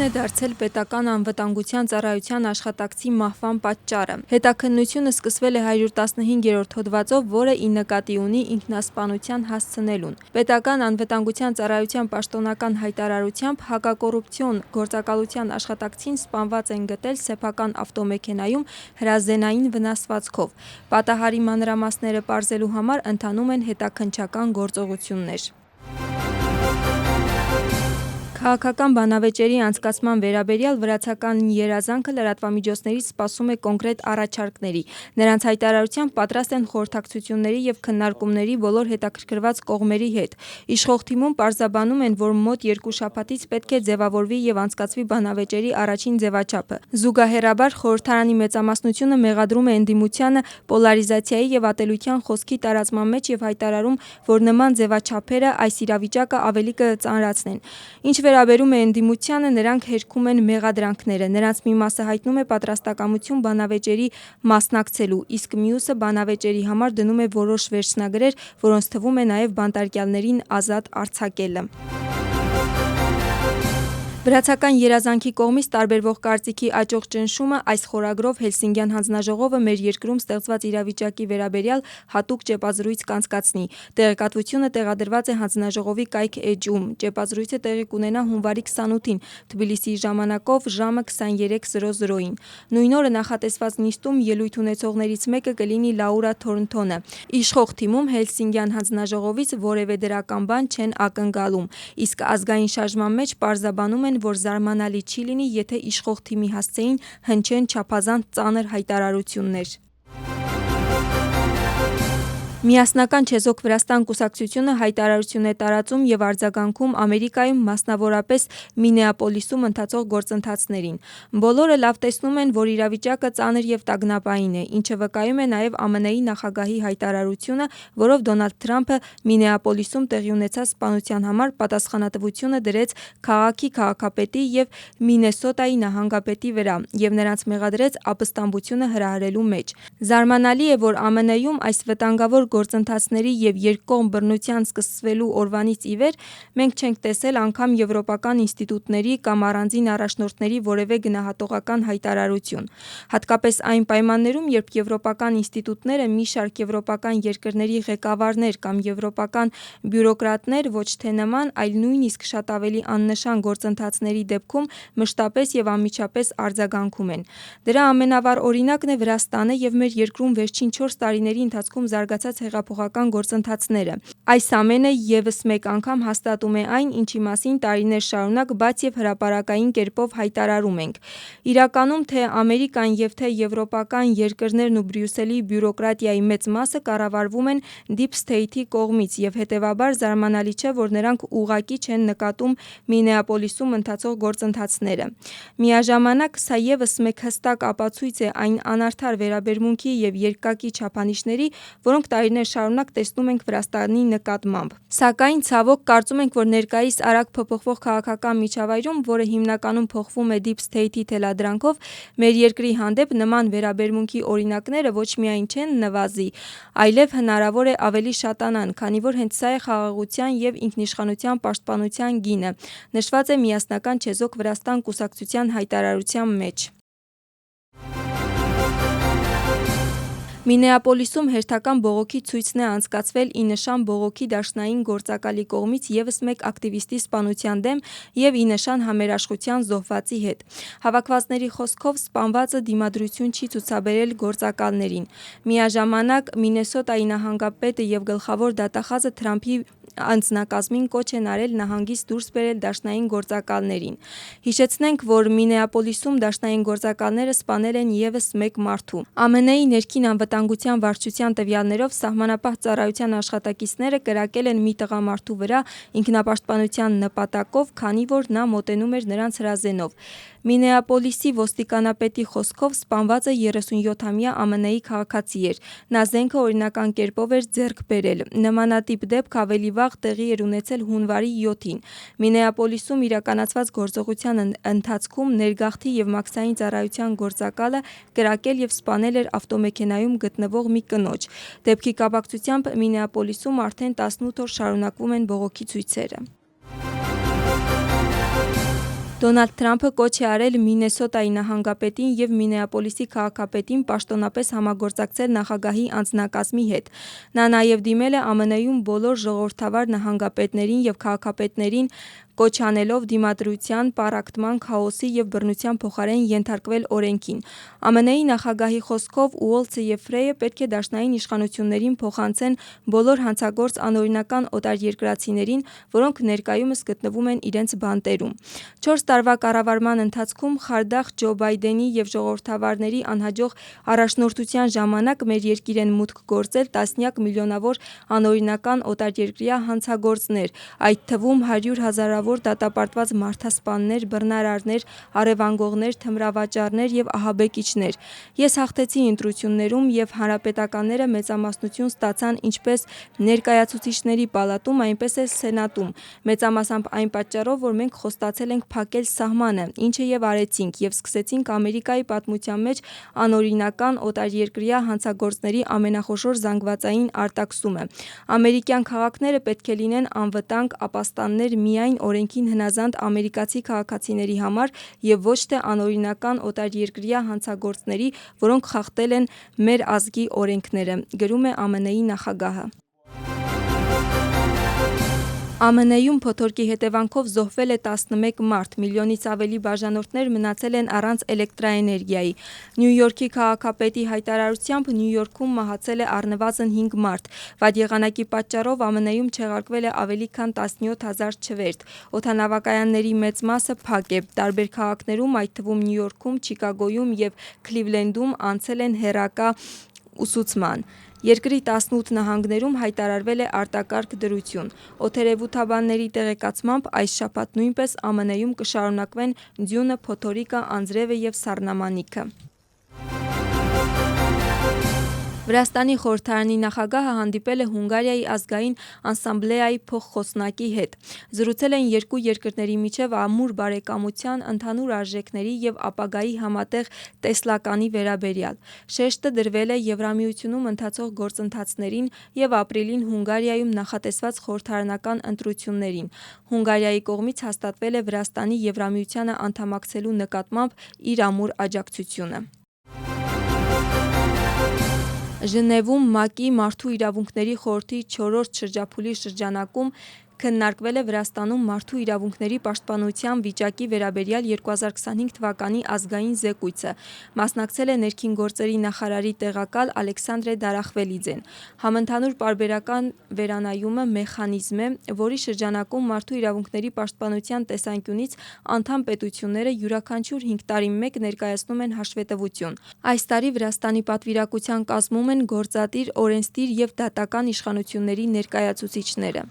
է դարձել պետական անվտանգության ծառայության աշխատակցի մահվան պատճառը։ Հետաքննությունը սկսվել է 115-րդ հոդվածով, որը ի նկատի ունի ինքնասպանության հասցնելուն։ Պետական անվտանգության ծառայության պաշտոնական հայտարարությամբ հակակոռուպցիոն գործակալության աշխատակցին սպանված են գտել սեփական ավտոմեքենայում հրազենային վնասվածքով։ Պատահարի մանրամասները պարզելու համար ընթանում են հետաքննչական գործողություններ։ Քաղաքական բանավեճերի անցկացման վերաբերյալ վրացական երազանքը լրատվամիջոցներից սպասում է կոնկրետ առաջարկների։ Նրանց հայտարարությամբ պատրաստ են խորհրդակցությունների և քննարկումների բոլոր հետաքրքրված կողմերի հետ։ Իշխող թիմում պարզաբանում են, որ մոտ 2 շաբաթից պետք է ձևավորվի և անցկացվի բանավեճերի առաջին ձևաչափը։ Զուգահեռաբար խորհրդարանի մեծամասնությունը մեղադրում է ընդդիմությանը պոլարիզացիայի և ատելության խոսքի տարածման մեջ և հայտարարում, որ նման ձևաչափերը այս իրավիճակը ավելի կծանրացնեն։ Ինչ վերաբերում է ընդդիմությանը, նրանք հերքում են մեղադրանքները։ Նրանց մի մասը հայտնում է պատրաստակամություն բանավեճերի մասնակցելու, իսկ մյուսը բանավեճերի համար դնում է որոշ վերջնագրեր, որոնց թվում է նաև բանտարկյալներին ազատ արձակելը։ Վրացական երազանքի կողմից տարբերվող կարծիքի աճող ճնշումը այս խորագրով Հելսինկյան հանձնաժողովը մեր երկրում ստեղծված իրավիճակի վերաբերյալ հատուկ ճեպազրույց կանցկացնի։ Տեղեկատվությունը տեղադրված է հանձնաժողովի կայք էջում։ Ճեպազրույցը տեղի կունենա հունվարի 28-ին Թբիլիսիի ժամանակով ժամը 23:00-ին։ Նույն օրը նախատեսված նիստում ելույթ ունեցողներից մեկը կլինի Լաուրա Թորնթոնը։ Իշխող թիմում Հելսինկյան հանձնաժողովից որևէ դրական բան չեն ակնկալում, իսկ ազգային շարժման մեջ պարզաբանում են, որ զարմանալի չի լինի, եթե իշխող թիմի հասցեին հնչեն չափազանց ծանր հայտարարություններ։ Միասնական չեզոք Վրաստան կուսակցությունը հայտարարություն է տարածում և արձագանքում Ամերիկայում, մասնավորապես Մինեապոլիսում ընթացող գործընթացներին։ Բոլորը լավ տեսնում են, որ իրավիճակը ծանր և տագնապային է, ինչը վկայում է նաև ԱՄՆ-ի նախագահի հայտարարությունը, որով Դոնալդ Թրամփը Մինեապոլիսում տեղի ունեցած սպանության համար պատասխանատվությունը դրեց քաղաքի քաղաքապետի և Մինեսոտայի նահանգապետի վրա և նրանց մեղադրեց ապստամբությունը հրահրելու մեջ։ Զարմանալի է, որ ԱՄՆ-ում այս վտանգավոր գործընթացների և երկկողմ բռնության սկսվելու օրվանից ի վեր մենք չենք տեսել անգամ եվրոպական ինստիտուտների կամ առանձին առաջնորդների որևէ գնահատողական հայտարարություն։ Հատկապես այն պայմաններում, երբ եվրոպական ինստիտուտները մի շարք եվրոպական երկրների ղեկավարներ կամ եվրոպական բյուրոկրատներ ոչ թե նման, այլ նույնիսկ շատ ավելի աննշան գործընթացների դեպքում մշտապես և անմիջապես արձագանքում են։ Դրա ամենավառ օրինակն է Վրաստանը և մեր երկրում վերջին 4 տարիների ընթացքում զարգացած հեղափոխական գործընթացները։ Այս ամենը ևս մեկ անգամ հաստատում է այն, ինչի մասին տարիներ շարունակ բաց և հրապարակային կերպով հայտարարում ենք։ Իրականում թե Ամերիկան և թե եվրոպական երկրներն ու Բրյուսելի բյուրոկրատիայի մեծ մասը կառավարվում են Դիփ Սթեյթի կողմից և հետևաբար զարմանալի չէ, որ նրանք ուղղակի չեն նկատում Մինեապոլիսում ընթացող գործընթացները։ Միաժամանակ սա ևս մեկ հստակ ապացույց է այն անարդար վերաբերմունքի և երկակի չափանիշների, որոնք տարիներ շարունակ տեսնում ենք Վրաստանի նկատմամբ։ Սակայն ցավոք կարծում ենք, որ ներկայիս արագ փոփոխվող քաղաքական միջավայրում, որը հիմնականում փոխվում է Դիփ Սթեյթի թելադրանքով, մեր երկրի հանդեպ նման վերաբերմունքի օրինակները ոչ միայն չեն նվազի, այլև հնարավոր է ավելի շատանան, քանի որ հենց սա է խաղաղության և ինքնիշխանության պաշտպանության գինը, նշված է Միասնական չեզոք Վրաստան կուսակցության հայտարարության մեջ։ Մինեապոլիսում հերթական բողոքի ցույցն է անցկացվել ի նշան բողոքի դաշնային գործակալի կողմից ևս մեկ ակտիվիստի սպանության դեմ և ի նշան համերաշխության զոհվածի հետ։ Հավաքվածների խոսքով սպանվածը դիմադրություն չի ցուցաբերել գործակալներին։ Միաժամանակ Մինեսոտայի նահանգապետը և գլխավոր դատախազը Թրամփի անձնակազմին կոչ են արել նահանգից դուրս բերել դաշնային գործակալներին։ Հիշեցնենք, որ Մինեապոլիսում դաշնային գործակալները սպանել են ևս մեկ մարդու։ ԱՄՆ-ի ներքին անվտանգության վարչության տվյալներով սահմանապահ ծառայության աշխատակիցները կրակել են մի տղամարդու վրա ինքնապաշտպանության նպատակով, քանի որ նա մոտենում էր նրանց հրազենով։ Մինեապոլիսի ոստիկանապետի խոսքով սպանվածը 37-ամյա ԱՄՆ-ի քաղաքացի էր։ Նա զենքը օրինական կերպով էր ձեռք բերել։ Նմանատիպ դեպք ավելի վաղ տեղի էր ունեցել հունվարի 7-ին։ Մինեապոլիսում իրականացված գործողության ընթացքում ներգաղթի և մաքսային ծառայության գործակալը կրակել և սպանել էր ավտոմեքենայում գտնվող մի կնոջ։ Դեպքի կապակցությամբ Մինեապոլիսում արդեն 18 օր շարունակվում են բողոքի ցույցերը։ Դոնալդ Թրամփը կոչ է արել Մինեսոտայի նահանգապետին և Մինեապոլիսի քաղաքապետին պաշտոնապես համագործակցել նախագահի անձնակազմի հետ։ Նա նաև դիմել է ԱՄՆ-ում բոլոր ժողովրդավար նահանգապետերին և քաղաքապետերին, կոչ անելով դիմադրության, պառակտման, քաոսի և բռնության փոխարեն ենթարկվել օրենքին։ ԱՄՆ-ի նախագահի խոսքով Ուոլցը և Ֆրեյը պետք է դաշնային իշխանություններին փոխանցեն բոլոր հանցագործ անօրինական օտարերկրացիներին, որոնք ներկայումս գտնվում են իրենց բանտերում։ 4 տարվա կառավարման ընթացքում խարդախ Ջո Բայդենի և ժողովրդավարների անհաջող առաջնորդության ժամանակ մեր երկիր են մուտք գործել տասնյակ միլիոնավոր անօրինական օտարերկրյա հանցագործներ, այդ թվում 100,000-ավոր դատապարտված մարդասպաններ, բռնարարներ, առևանգողներ, թմրավաճառներ և ահաբեկիչներ։ Ես հաղթեցի ընտրություններում և հանրապետականները մեծամասնություն ստացան ինչպես ներկայացուցիչների պալատում, այնպես էլ սենատում, մեծամասամբ այն պատճառով, որ մենք խոստացել ենք փակել սահմանը, ինչը և արեցինք, և սկսեցինք Ամերիկայի պատմության մեջ անօրինական օտարերկրյա հանցագործների ամենախոշոր զանգվածային արտաքսումը։ Ամերիկյան քաղաքները պետք է լինեն անվտանգ ապաստաններ միայն օրենքին հնազանդ ամերիկացի քաղաքացիների համար և ոչ թե անօրինական օտարերկրյա հանցագործների, որոնք խախտել են մեր ազգի օրենքները, գրում է ԱՄՆ-ի նախագահը։ ԱՄՆ-ում փոթորկի հետևանքով զոհվել է 11 մարդ, միլիոնից ավելի բաժանորդներ մնացել են առանց էլեկտրաէներգիայի։ Նյու Յորքի քաղաքապետի հայտարարությամբ Նյու Յորքում մահացել է առնվազն 5 մարդ։ Վատ եղանակի պատճառով ԱՄՆ-ում չեղարկվել է ավելի քան 17,000 չվերթ։ Օդանավակայանների մեծ մասը փակ է։ Տարբեր քաղաքներում, այդ թվում Նյու Յորքում, Չիկագոյում և Քլիվլենդում անցել են հեռակա ուսուցման։ Երկրի 18 նահանգներում հայտարարվել է արտակարգ դրություն։ Օդերևութաբանների տեղեկացմամբ այս շաբաթ նույնպես ԱՄՆ-ում կշարունակվեն ձյունը, փոթորիկը, անձրևը և սառնամանիքը։ Վրաստանի խորհրդարանի նախագահը հանդիպել է Հունգարիայի ազգային ասամբլեայի փոխխոսնակի հետ։ Զրուցել են երկու երկրների միջև ամուր բարեկամության, ընդհանուր արժեքների և ապագայի համատեղ տեսլականի վերաբերյալ։ Շեշտը դրվել է Եվրամիությունում ընթացող գործընթացներին և ապրիլին Հունգարիայում նախատեսված խորհրդարանական ընտրություններին։ Հունգարիայի կողմից հաստատվել է Վրաստանի Եվրամիությանը անդամակցելու նկատմամբ իր ամուր աջակցությունը։ Ժնևում ՄԱԿ-ի Մարդու իրավունքների խորհրդի 4-րդ շրջափուլի շրջանակում քննարկվել է Վրաստանում մարդու իրավունքների պաշտպանության վիճակի վերաբերյալ 2025 թվականի ազգային զեկույցը։ Մասնակցել է ներքին գործերի նախարարի տեղակալ Ալեքսանդրե Դարախվելիձեն։ Համընդհանուր պարբերական վերանայումը մեխանիզմ է, որի շրջանակում մարդու իրավունքների պաշտպանության տեսանկյունից անդամ պետությունները յուրաքանչյուր 5 տարի մեկ ներկայացնում են հաշվետվություն։ Այս տարի Վրաստանի պատվիրակության կազմում են գործադիր, օրենսդիր և դատական իշխանությունների ներկայացուցիչները։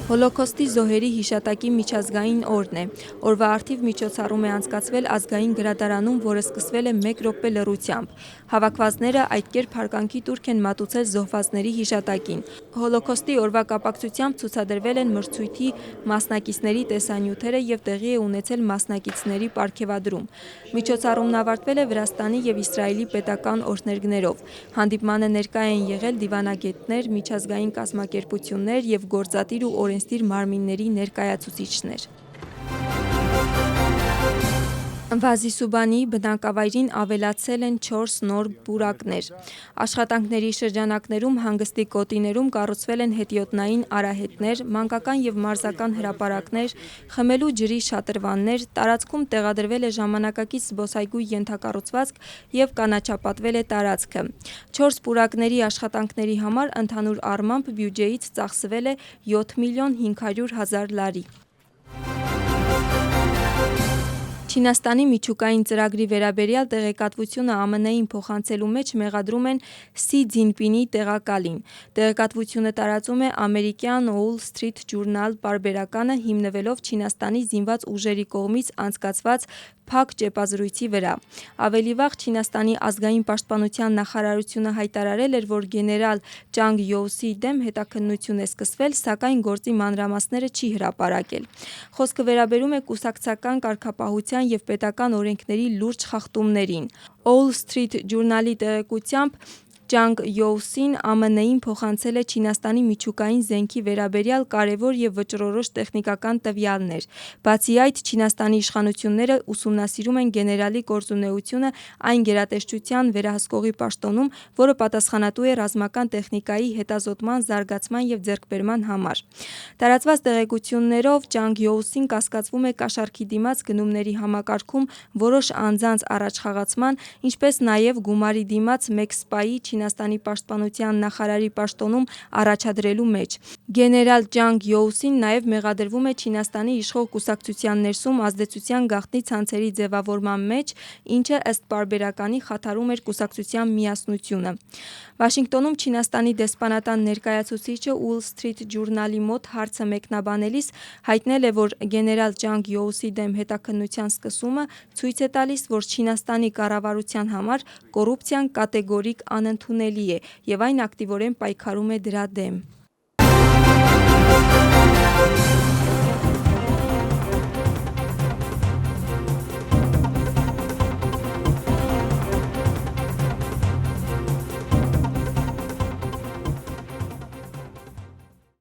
Հոլոքոստի զոհերի հիշատակի միջազգային օրն է։ Օրվա առթիվ միջոցառում է անցկացվել Ազգային գրադարանում, որը սկսվել է 1 րոպե լռությամբ։ Հավաքվածները այդ կերպ հարգանքի տուրք են մատուցել զոհվածների հիշատակին։ Հոլոքոստի օրվա կապակցությամբ ցուցադրվել են մրցույթի մասնակիցների տեսանյութերը և տեղի է ունեցել մասնակիցների պարգևադրում։ Միջոցառումն ավարտվել է Վրաստանի և Իսրայելի պետական օրհներգներով։ Հանդիպմանը ներկա են եղել դիվանագետներ, միջազգային կազմակերպություններ և գործադիր ու օրենսդիր մարմինների ներկայացուցիչներ։ Վազիսուբանի բնակավայրին ավելացել են 4 նոր պուրակներ։ Աշխատանքների շրջանակներում հանգստի գոտիներում կառուցվել են հետիոտնային արահետներ, մանկական և մարզական հրապարակներ, խմելու ջրի շատրվաններ, տարածքում տեղադրվել է ժամանակակից զբոսայգու ենթակառուցվածք և կանաչապատվել է տարածքը։ 4 պուրակների աշխատանքների համար ընդհանուր առմամբ բյուջեից ծախսվել է 7 միլիոն 500 հազար լարի։ Չինաստանի միջուկային ծրագրի վերաբերյալ տեղեկատվությունը ԱՄՆ-ին փոխանցելու մեջ մեղադրում են Սի Ցզինպինի տեղակալին։ Տեղեկատվությունը տարածում է ամերիկյան Wall Street Journal պարբերականը՝ հիմնվելով Չինաստանի զինված ուժերի կողմից անցկացված փակ ճեպազրույցի վրա։ Ավելի վաղ Չինաստանի ազգային պաշտպանության նախարարությունը հայտարարել էր, որ գեներալ Ճանգ Յոուսիի դեմ հետաքննություն է սկսվել, սակայն գործի մանրամասները չի հրապարակել։ Խոսքը վերաբերում է կուսակցական կարգապահության և պետական օրենքների լուրջ խախտումներին։ Wall Street Journal-ի տեղեկությամբ Ճանգ Յոուսին ԱՄՆ-ին փոխանցել է Չինաստանի միջուկային զենքի վերաբերյալ կարևոր և վճռորոշ տեխնիկական տվյալներ։ Բացի այդ, Չինաստանի իշխանությունները ուսումնասիրում են գեներալի գործունեությունը այն գերատեսչության վերահսկողի պաշտոնում, որը պատասխանատու է ռազմական տեխնիկայի հետազոտման, զարգացման և ձեռքբերման համար։ Տարածված տեղեկություններով Ճանգ Յոուսին կասկածվում է կաշառքի դիմաց գնումների համակարգում որոշ անձանց առաջխաղացման, ինչպես նաև գումարի դիմաց մեկ սպայի Չինաստանի պաշտպանության նախարարի պաշտոնում առաջադրելու մեջ։ Գեներալ Ճանգ Յոուսին նաև մեղադրվում է Չինաստանի իշխող կուսակցության ներսում ազդեցության գաղտնի ցանցերի ձևավորման մեջ, ինչը ըստ պարբերականի խաթարում էր կուսակցության միասնությունը։ Վաշինգտոնում Չինաստանի դեսպանատան ներկայացուցիչը Wall Street Journal-ի մոտ հարցը մեկնաբանելիս հայտնել է, որ գեներալ Ճանգ Յոուսի դեմ հետաքննության սկսումը ցույց է տալիս, որ Չինաստանի կառավարության համար կոռուպցիան կատեգորիկ անընդունելի է և այն ակտիվորեն պայքարում է դրա դեմ։